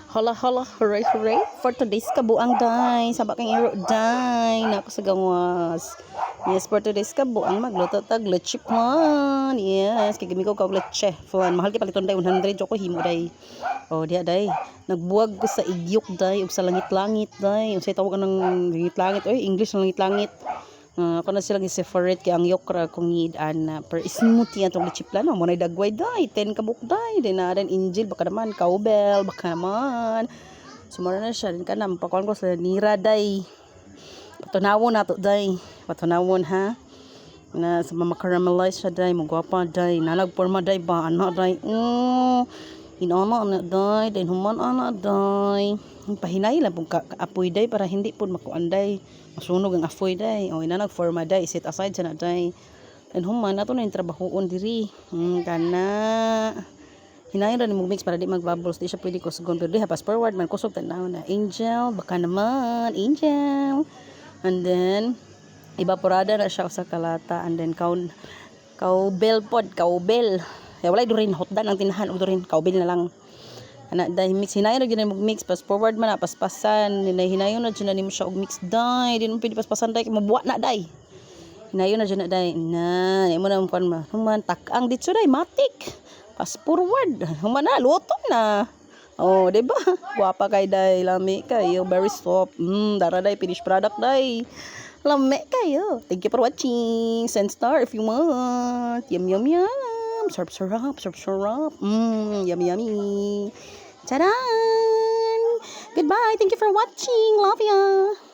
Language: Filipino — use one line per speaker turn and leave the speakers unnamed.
Hala hala, hooray hooray for today's kabuang day. Sabak kang iro day. Nako sa gawas. Yes, for today's kabuang magluto tag leche flan. Yes, kay gimi ko kag leche flan. Mahal kay paliton day 100 ko himo day. Oh, diha day. Nagbuwag ko sa igyok day ug sa langit-langit day. Unsay tawag ng langit-langit? Oy, English ng langit-langit. Ako na silang i-separate kay ang yokra kung ngidaan na per smoothie atong lichiplan mo na dagway day 10 kabuk day din na rin injil baka naman cowbell baka naman sumara na siya din ka na pakuan ko sa nira day patunawon nato day patunawon ha na sa makaramelize siya day magwapa day nanagporma day ba ana day inana ana day then human ana day pahinay lang pong kaapoy day para hindi po makuan day masunog ang apoy day o ina nagforma day set aside siya na day and human nato na yung trabahoon diri kana hinayon ra ni mix para di magbubbles di siya pwede kusgon pero di ha fast forward man kusog tanaw na angel baka naman angel and then evaporada na siya sa kalata and then cowbell pod cowbell walay durin hotdan ang tinahan og durin cowbell na lang ana dahil mix hinayon na gyud mix fast forward man na paspasan hinayon na gyud na nimo siya og mix dai di mo pwede paspasan dai mabuwa na dai hinayon na gyud na dai na imo na kon ma human tak-ang ditso dai matik fast forward human na luto na oh di ba guwapa kay dai lami kayo very soft dara dai finished product dai lami kayo thank you for watching send star if you want yum yum yum sarap sarap yummy yummy. Tadaan! Goodbye. Thank you for watching. Love ya.